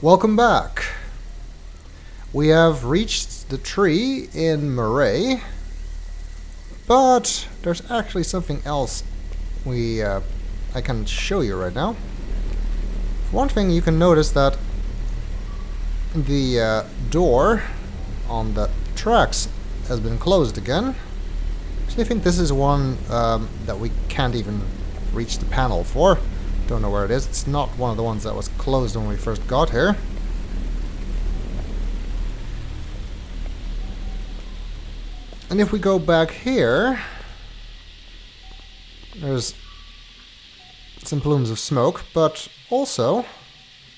Welcome back. We have reached the tree in Maray, but there's actually something else I can show you right now. One thing you can notice that the door on the tracks has been closed again. Actually, I think this is one that we can't even reach the panel for. Don't know where it is. It's not one of the ones that was closed when we first got here. And if we go back here, there's some plumes of smoke, but also,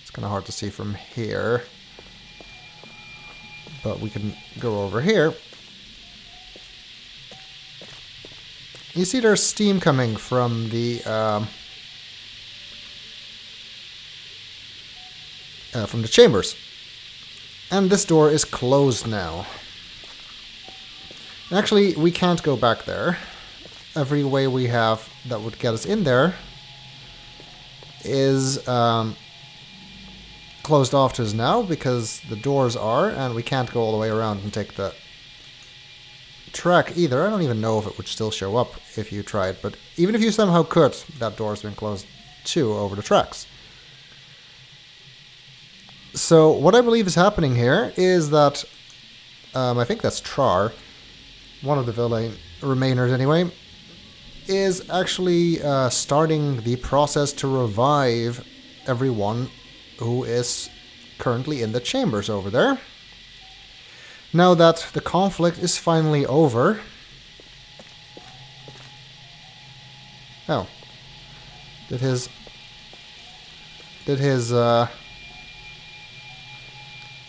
it's kind of hard to see from here, but we can go over here. You see there's steam coming from the chambers. And this door is closed now. Actually, we can't go back there. Every way we have that would get us in there is closed off to us now because the doors are, and we can't go all the way around and take the track either. I don't even know if it would still show up if you tried, but even if you somehow could, that door's been closed too over the tracks. So what I believe is happening here is that I think that's Trar, one of the remainers anyway, is actually starting the process to revive everyone who is currently in the chambers over there. Now that the conflict is finally over... Oh. Did his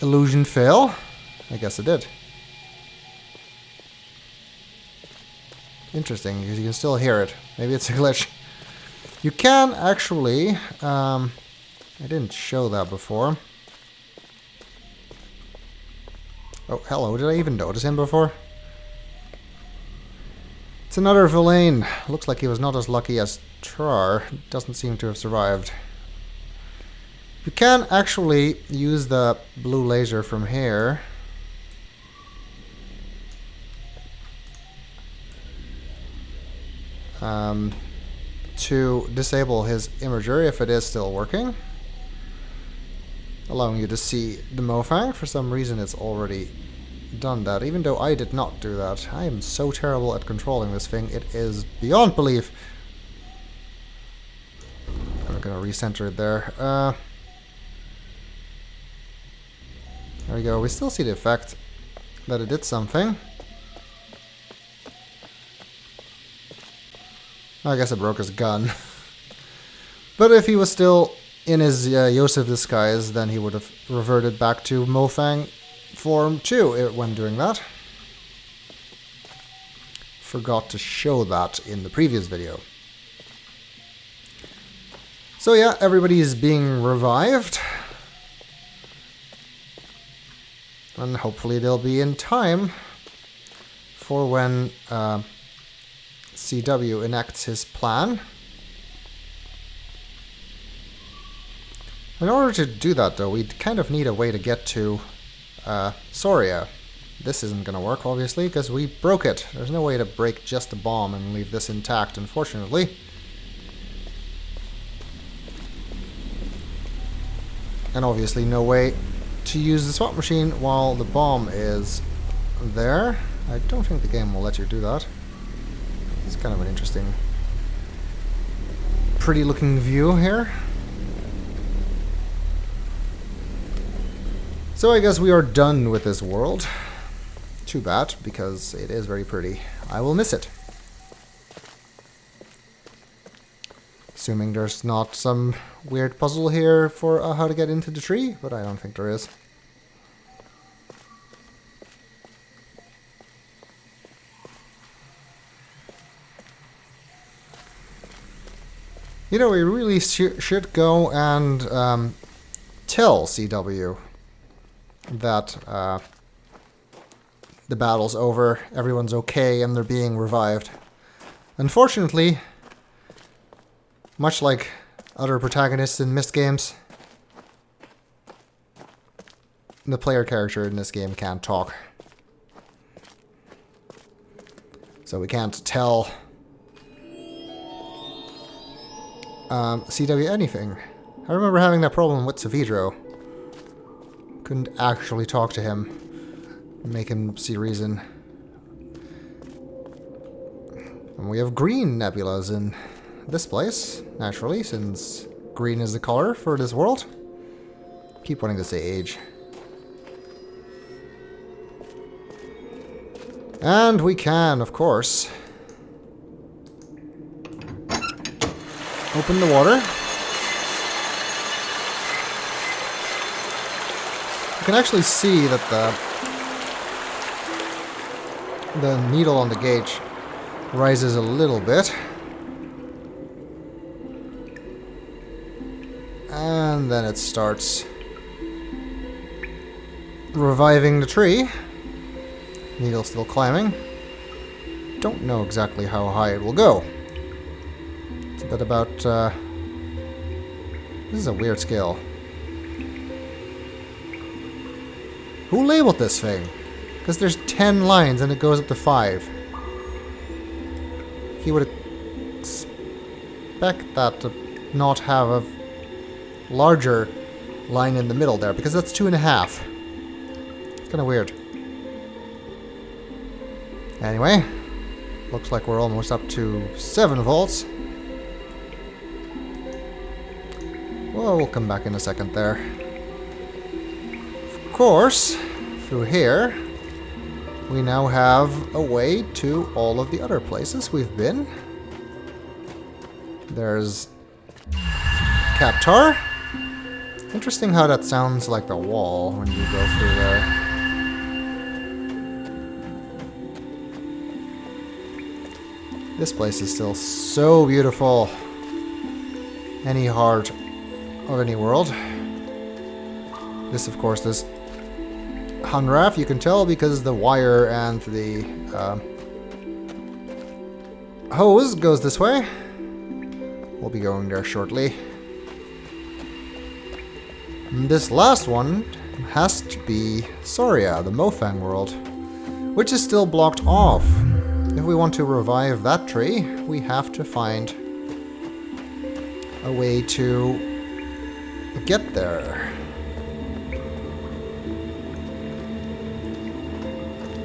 illusion fail? I guess it did. Interesting, because you can still hear it. Maybe it's a glitch. You can actually... I didn't show that before. Oh, hello. Did I even notice him before? It's another villain. Looks like he was not as lucky as Trar. Doesn't seem to have survived. You can actually use the blue laser from here. To disable his imager if it is still working, allowing you to see the Mofang. For some reason it's already done that, even though I did not do that. I am so terrible at controlling this thing, it is beyond belief. I'm gonna recenter it there. There we go, we still see the effect that it did something. I guess it broke his gun. But if he was still in his Yosef disguise, then he would have reverted back to Mofang form too when doing that. Forgot to show that in the previous video. So yeah, everybody is being revived. And hopefully they'll be in time for when... CW enacts his plan. In order to do that, though, we'd kind of need a way to get to Soria. This isn't going to work, obviously, because we broke it. There's no way to break just a bomb and leave this intact, unfortunately. And obviously no way to use the swap machine while the bomb is there. I don't think the game will let you do that. It's kind of an interesting, pretty looking view here. So I guess we are done with this world. Too bad, because it is very pretty. I will miss it. Assuming there's not some weird puzzle here for how to get into the tree, but I don't think there is. You know, we really should go and tell CW that the battle's over, everyone's okay, and they're being revived. Unfortunately, much like other protagonists in Myst games, the player character in this game can't talk. So we can't tell CW anything. I remember having that problem with Savidro. Couldn't actually talk to him. Make him see reason. And we have green nebulas in this place, naturally, since green is the color for this world. Keep wanting to say age. And we can, of course, open the water. You can actually see that the needle on the gauge rises a little bit. And then it starts reviving the tree. Needle still climbing. Don't know exactly how high it will go. It's a bit about... this is a weird scale. Who labeled this thing? Because there's 10 lines and it goes up to 5. He would expect that to not have a larger line in the middle there, because that's 2.5. It's kind of weird. Anyway, looks like we're almost up to 7 volts. Well, we'll come back in a second there. Of course, through here, we now have a way to all of the other places we've been. There's Captar. Interesting how that sounds like the wall when you go through there. This place is still so beautiful. Any heart of any world. This, of course, is Hunrath. You can tell because the wire and the hose goes this way. We'll be going there shortly. And this last one has to be Soria, the Mofang world, which is still blocked off. If we want to revive that tree, we have to find a way to get there.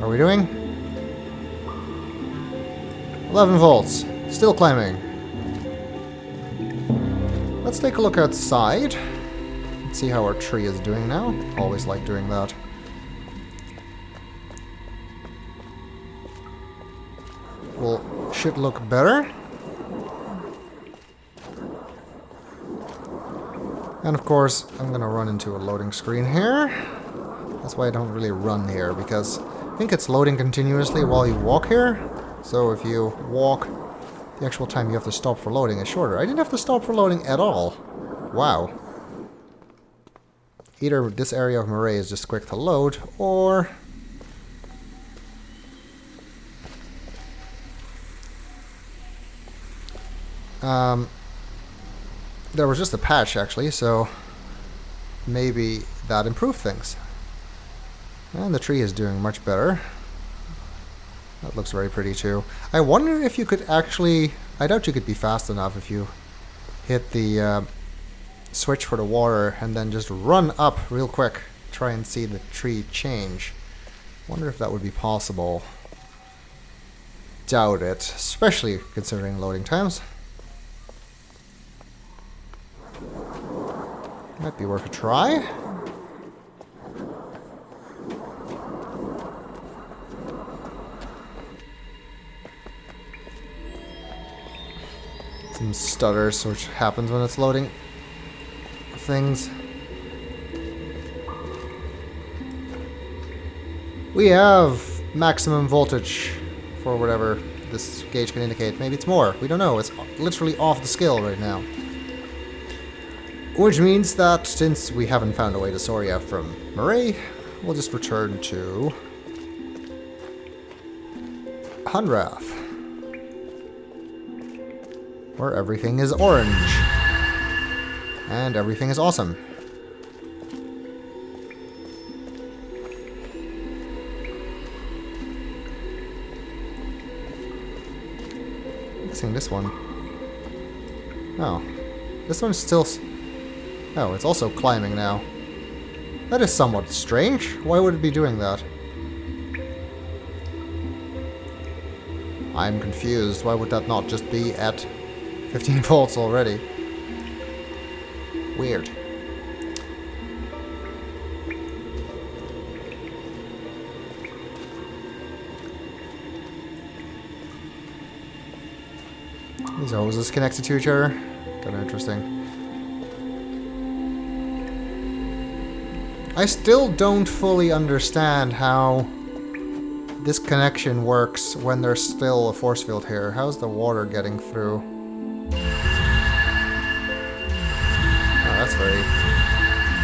Are we doing? 11 volts. Still climbing. Let's take a look outside. Let's see how our tree is doing now. Always like doing that. Should look better. And of course, I'm gonna run into a loading screen here. That's why I don't really run here, because I think it's loading continuously while you walk here. So if you walk, the actual time you have to stop for loading is shorter. I didn't have to stop for loading at all. Wow. Either this area of Maray is just quick to load, or there was just a patch actually, so maybe that improved things. And the tree is doing much better. That looks very pretty too. I wonder if you could actually... I doubt you could be fast enough if you hit the switch for the water and then just run up real quick. Try and see the tree change. Wonder if that would be possible. Doubt it, especially considering loading times. Might be worth a try. Some stutters, which happens when it's loading things. We have maximum voltage for whatever this gauge can indicate. Maybe it's more. We don't know. It's literally off the scale right now. Which means that since we haven't found a way to Soria from Maray, we'll just return to Hunrath, where everything is orange and everything is awesome. guessing this one... Oh. This one's still... Oh, it's also climbing now. That is somewhat strange. Why would it be doing that? I'm confused. Why would that not just be at 15 volts already? Weird. These hoses connected to each other. Kind of interesting. I still don't fully understand how this connection works when there's still a force field here. How's the water getting through? Oh, that's a very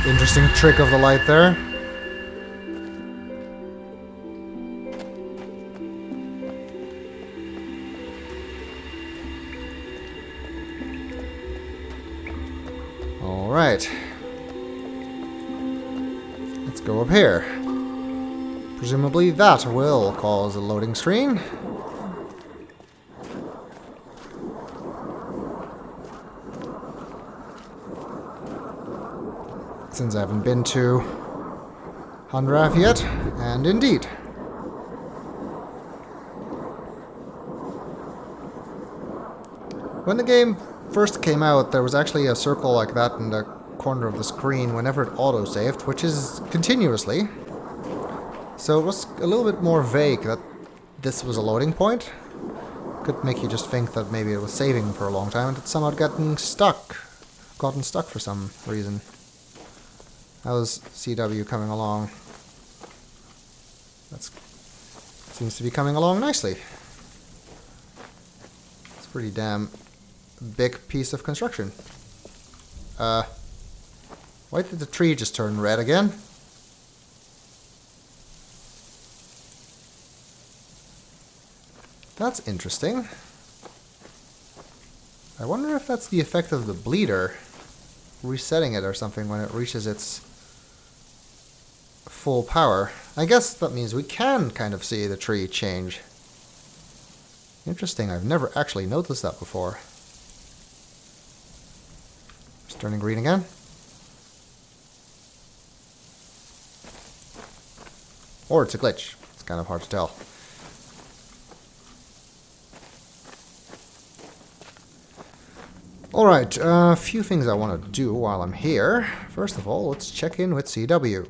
interesting trick of the light there. Alright. Let's go up here. Presumably that will cause a loading screen. Since I haven't been to Hunrath yet, and indeed. When the game first came out, there was actually a circle like that in the corner of the screen whenever it auto-saved, which is continuously. So it was a little bit more vague that this was a loading point. Could make you just think that maybe it was saving for a long time and it's somehow gotten stuck for some reason. How's CW coming along? That seems to be coming along nicely. It's a pretty damn big piece of construction. Why did the tree just turn red again? That's interesting. I wonder if that's the effect of the bleeder resetting it or something when it reaches its full power. I guess that means we can kind of see the tree change. Interesting, I've never actually noticed that before. It's turning green again. Or it's a glitch. It's kind of hard to tell. Alright, a few things I want to do while I'm here. First of all, let's check in with CW.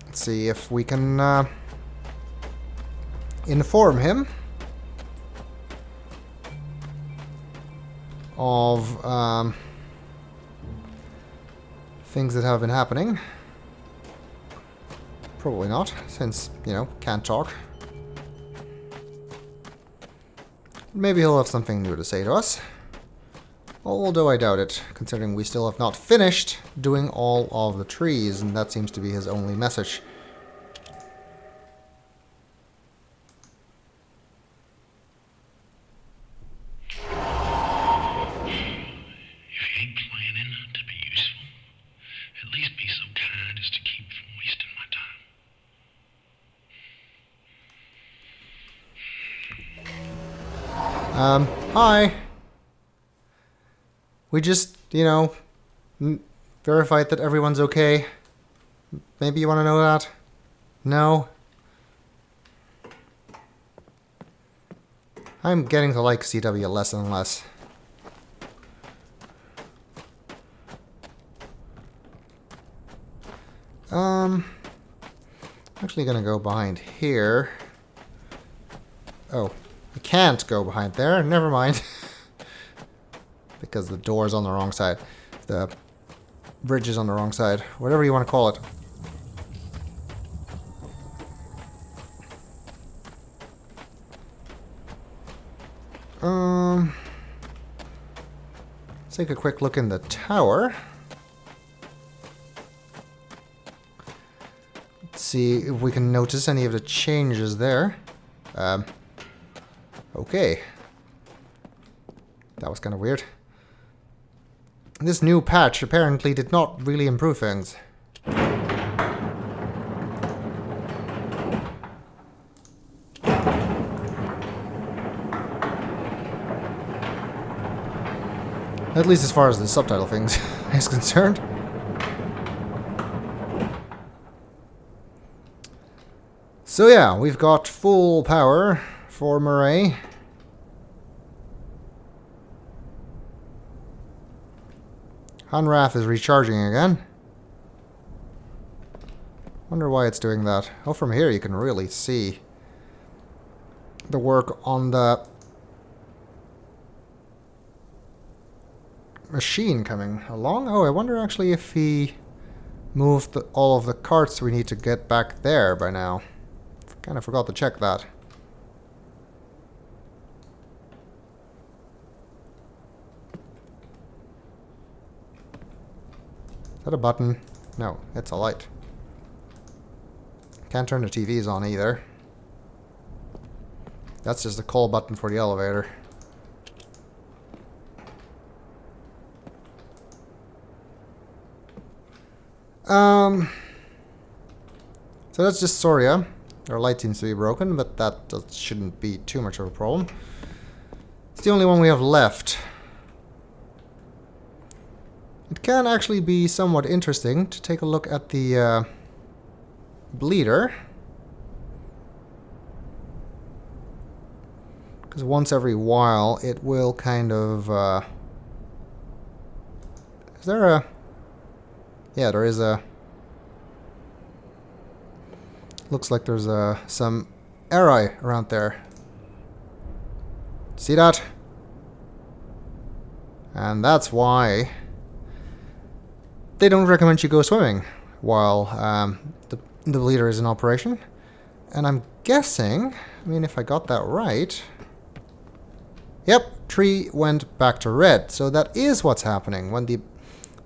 Let's see if we can inform him of things that have been happening. Probably not, since, you know, can't talk. Maybe he'll have something new to say to us. Although I doubt it, considering we still have not finished doing all of the trees, and that seems to be his only message. Hi. We just, you know, verified that everyone's okay. Maybe you want to know that? No? I'm getting to like CW less and less. Actually gonna go behind here. Oh. I can't go behind there, never mind. Because the door's on the wrong side. The bridge is on the wrong side. Whatever you want to call it. Let's take a quick look in the tower. Let's see if we can notice any of the changes there. Okay. That was kind of weird. This new patch apparently did not really improve things. At least as far as the subtitle things is concerned. So yeah, we've got full power for Maray. Hunrath is recharging again. Wonder why it's doing that. Oh, from here you can really see the work on the machine coming along. Oh, I wonder actually if he moved all of the carts we need to get back there by now. Kind of forgot to check that. Is that a button? No, it's a light. Can't turn the TVs on either. That's just a call button for the elevator. So that's just Soria. Our light seems to be broken, but that shouldn't be too much of a problem. It's the only one we have left. It can actually be somewhat interesting to take a look at the bleeder. Because once every while it will kind of... is there a... Yeah, there is a... Looks like there's some eri around there. See that? And that's why they don't recommend you go swimming while the bleeder is in operation. And I'm guessing, I mean, if I got that right... Yep, tree went back to red. So that is what's happening. When the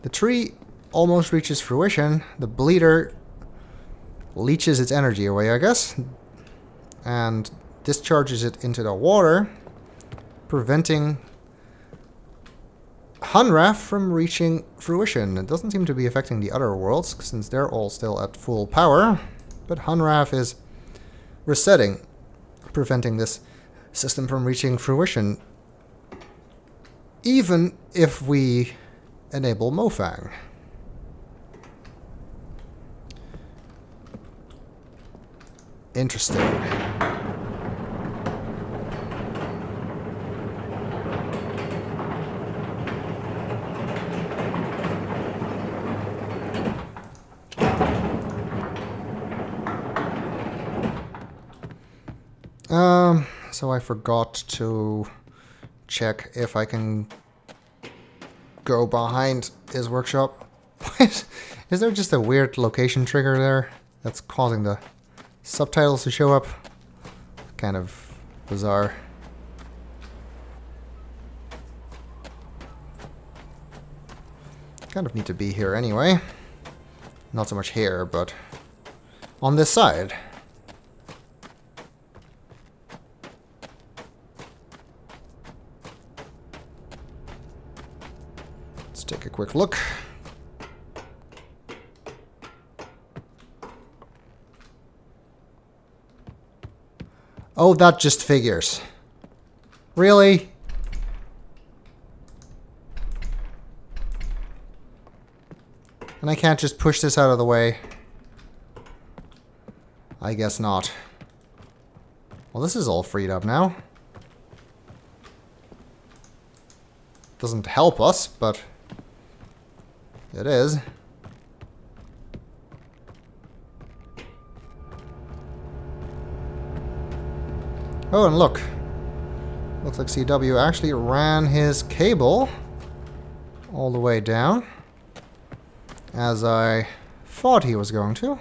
tree almost reaches fruition, the bleeder leeches its energy away, I guess, and discharges it into the water, preventing Hunrath from reaching fruition. It doesn't seem to be affecting the other worlds, since they're all still at full power, but Hunrath is resetting, preventing this system from reaching fruition, even if we enable Mofang. Interesting. So I forgot to check if I can go behind his workshop. Is there just a weird location trigger there that's causing the subtitles to show up? Kind of bizarre. Kind of need to be here anyway. Not so much here, but on this side. Let's take a quick look. Oh, that just figures. Really? And I can't just push this out of the way? I guess not. Well, this is all freed up now. Doesn't help us, but it is. Oh, and look. Looks like CW actually ran his cable all the way down, as I thought he was going to.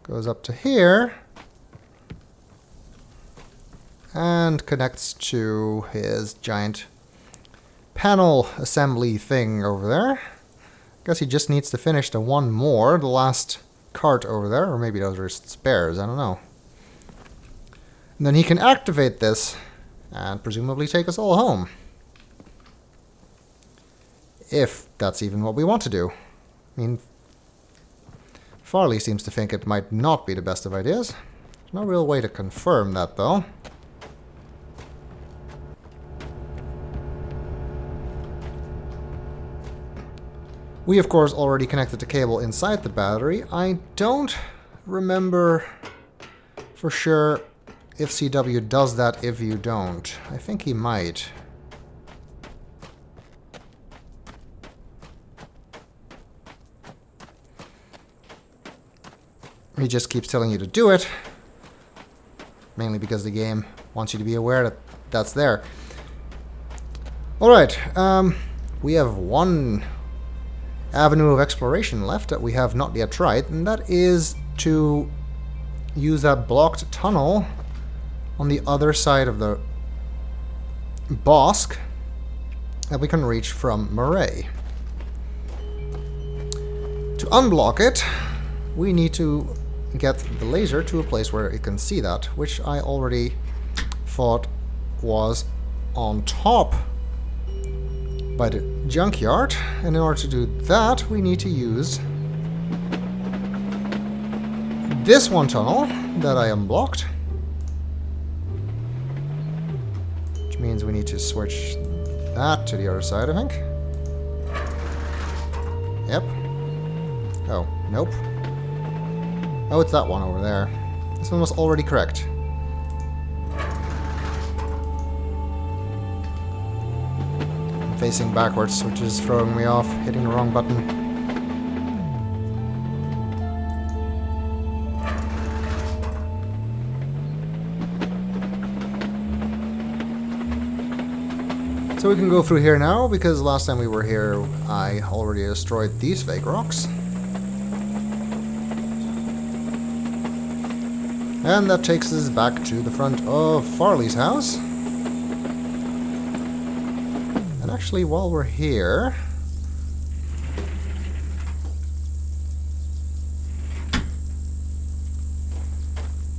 Goes up to here and connects to his giant panel assembly thing over there. Guess he just needs to finish the one more, the last cart over there, or maybe those are spares, I don't know. And then he can activate this and presumably take us all home. If that's even what we want to do. I mean, Farley seems to think it might not be the best of ideas. There's no real way to confirm that, though. We, of course, already connected the cable inside the battery. I don't remember for sure if CW does that if you don't. I think he might. He just keeps telling you to do it, mainly because the game wants you to be aware that that's there. Alright, we have one avenue of exploration left that we have not yet tried, and that is to use that blocked tunnel on the other side of the bosque that we can reach from Maray. To unblock it, we need to get the laser to a place where it can see that, which I already thought was on top by the junkyard, and in order to do that we need to use this one tunnel that I unblocked, which means we need to switch that to the other side, I think. Yep. Oh, nope. Oh, it's that one over there. This one was already correct. I'm facing backwards, which is throwing me off, hitting the wrong button. So we can go through here now, because last time we were here I already destroyed these fake rocks. And that takes us back to the front of Farley's house. And actually, while we're here,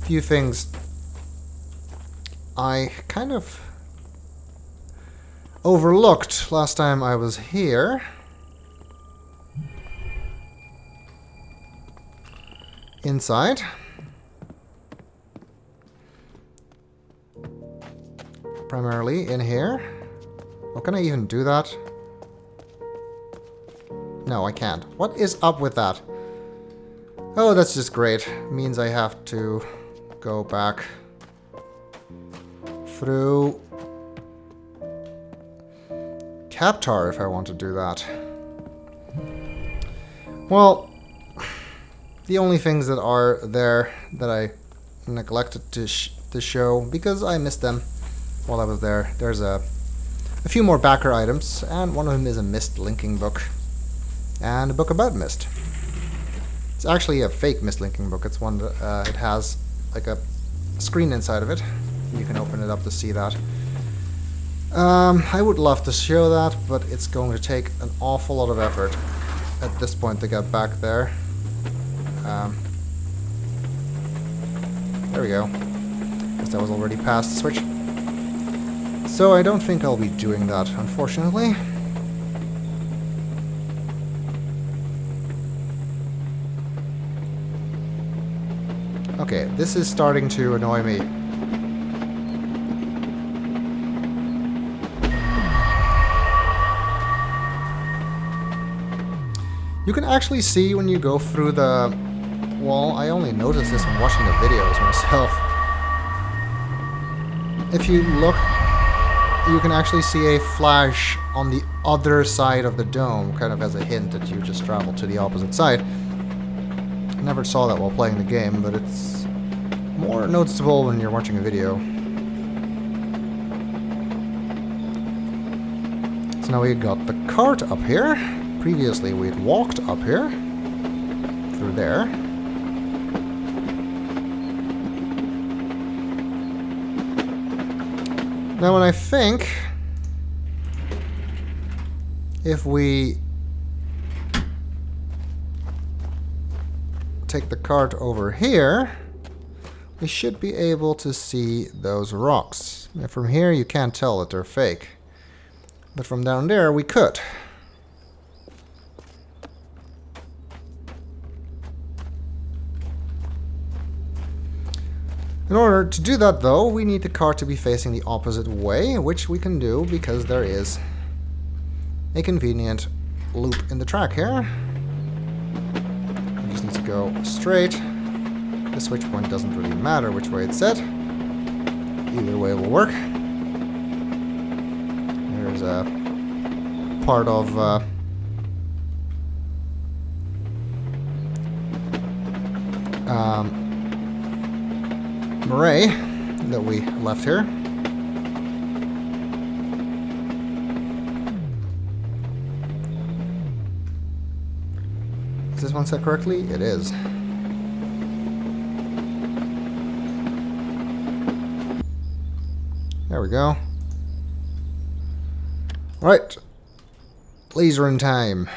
a few things I kind of overlooked last time I was here. Inside. Primarily in here. Well, can I even do that? No, I can't. What is up with that? Oh, that's just great. Means I have to go back through Captar if I want to do that. Well, the only things that are there that I neglected to show because I missed them while I was there. There's a few more backer items, and one of them is a Mist linking book and a book about Mist. It's actually a fake Mist linking book. It's one that it has like a screen inside of it. You can open it up to see that. I would love to show that, but it's going to take an awful lot of effort at this point to get back there. There we go. Guess that was already past the switch. So I don't think I'll be doing that, unfortunately. Okay, this is starting to annoy me. You can actually see when you go through the wall. I only noticed this when watching the videos myself. If you look, you can actually see a flash on the other side of the dome, kind of as a hint that you just traveled to the opposite side. I never saw that while playing the game, but it's more noticeable when you're watching a video. So now we got the cart up here. Previously we had walked up here, through there. Now, and I think if we take the cart over here, we should be able to see those rocks. And from here you can't tell that they're fake, but from down there we could. In order to do that, though, we need the car to be facing the opposite way, which we can do because there is a convenient loop in the track here. We just need to go straight. The switch point doesn't really matter which way it's set. Either way will work. There's a part of Maray that we left here. Is this one set correctly? It is. There we go. Right. Laser in time.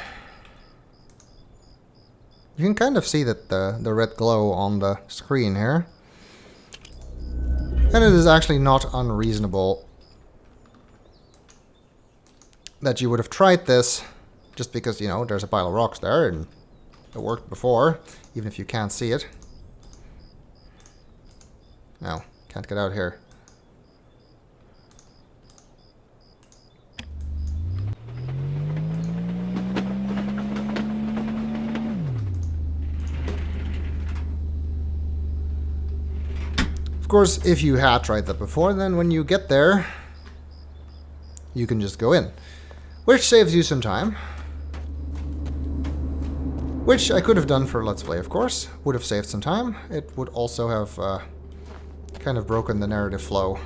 You can kind of see that the red glow on the screen here. And it is actually not unreasonable that you would have tried this just because, you know, there's a pile of rocks there and it worked before, even if you can't see it. No, can't get out here. Of course, if you had tried that before, then when you get there, you can just go in. Which saves you some time. Which I could have done for Let's Play, of course. Would have saved some time. It would also have kind of broken the narrative flow.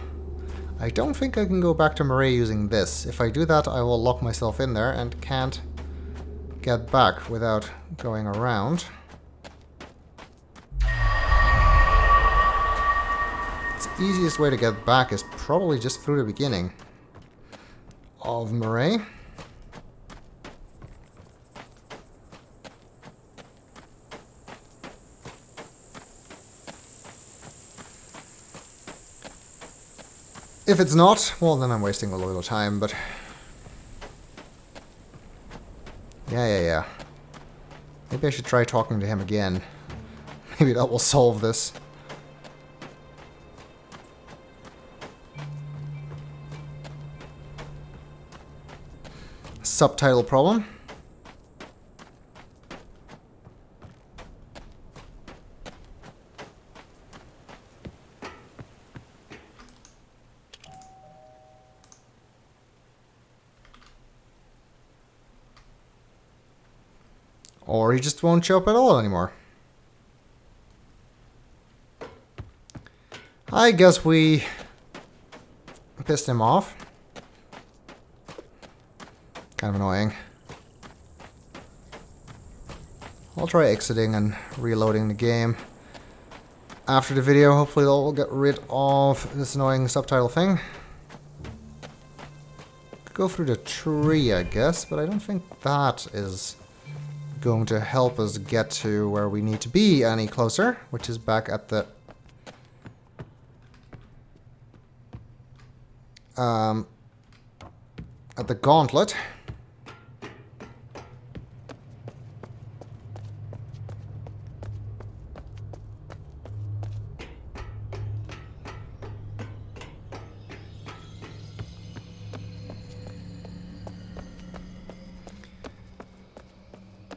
I don't think I can go back to Maray using this. If I do that, I will lock myself in there and can't get back without going around. The easiest way to get back is probably just through the beginning of Maray. If it's not, well then I'm wasting a little time, but... Yeah. Maybe I should try talking to him again. Maybe that will solve this. Subtitle problem. Or he just won't show up at all anymore. I guess we pissed him off. Kind of annoying. I'll try exiting and reloading the game after the video. Hopefully they'll get rid of this annoying subtitle thing. Could go through the tree, I guess, but I don't think that is going to help us get to where we need to be any closer, which is back at the gauntlet.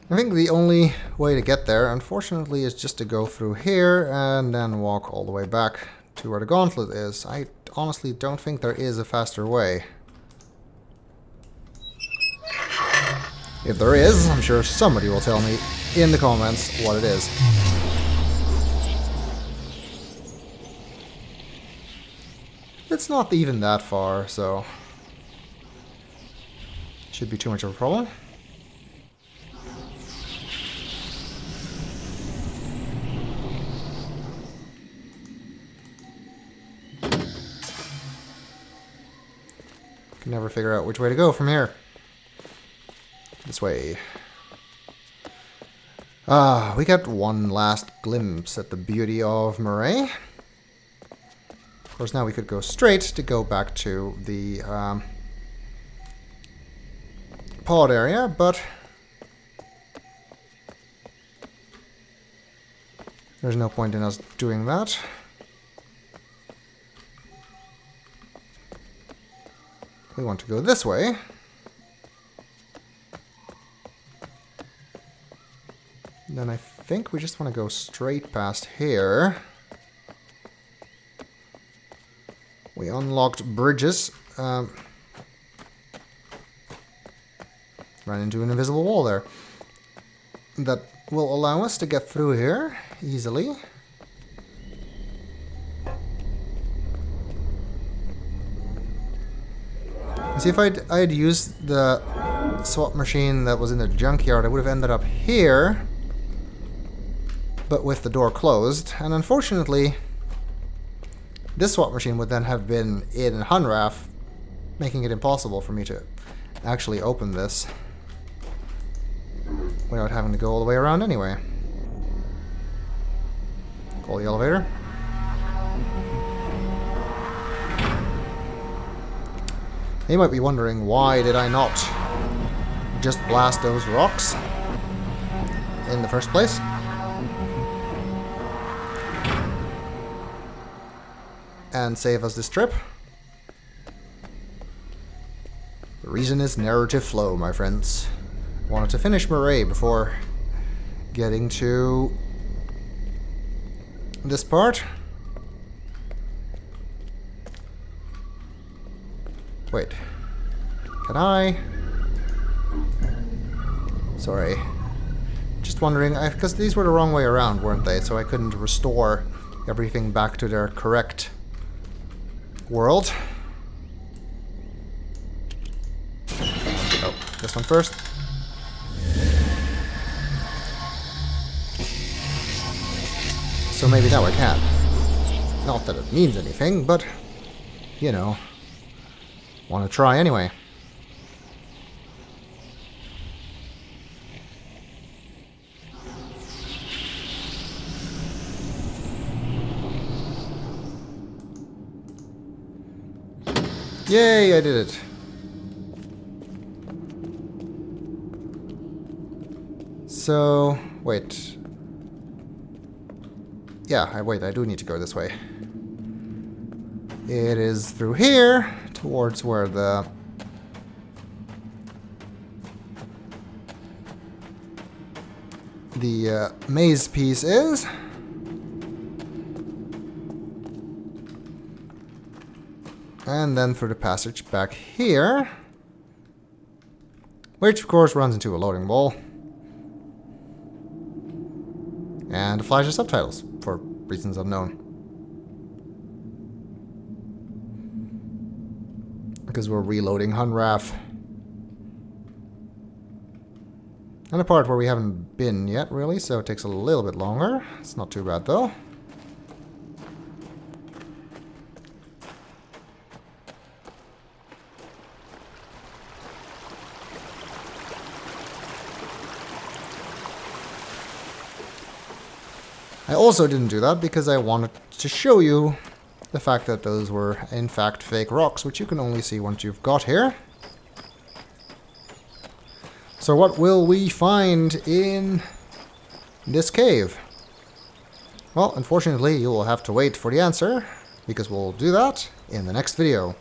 I think the only way to get there, unfortunately, is just to go through here and then walk all the way back to where the gauntlet is. I honestly don't think there is a faster way. If there is, I'm sure somebody will tell me in the comments what it is. It's not even that far, so shouldn't be too much of a problem. Can never figure out which way to go from here. This way. We got one last glimpse at the beauty of Maray. Of course, now we could go straight to go back to the pod area, but there's no point in us doing that. we want to go this way. Then I think we just want to go straight past here. We unlocked bridges. Ran into an invisible wall there. That will allow us to get through here easily. See, if I'd used the swap machine that was in the junkyard, I would have ended up here, but with the door closed. And unfortunately, this swap machine would then have been in Hunrath, making it impossible for me to actually open this without having to go all the way around anyway. Call the elevator. You might be wondering, why did I not just blast those rocks in the first place? And save us this trip? The reason is narrative flow, my friends. Wanted to finish Maray before getting to this part. Wait, can I? Sorry. Just wondering, because these were the wrong way around, weren't they? So I couldn't restore everything back to their correct world. Oh, this one first. So maybe now I can. Not that it means anything, but, you know, want to try anyway. Yay, I did it. So, wait. Yeah, wait, I do need to go this way. It is through here, towards where the maze piece is. And then through the passage back here, which of course runs into a loading wall. And a flash of subtitles, for reasons unknown. Because we're reloading Hunrath. And a part where we haven't been yet, really, so it takes a little bit longer. It's not too bad, though. I also didn't do that because I wanted to show you the fact that those were in fact fake rocks, which you can only see once you've got here. So what will we find in this cave? Well, unfortunately, you will have to wait for the answer, because we'll do that in the next video.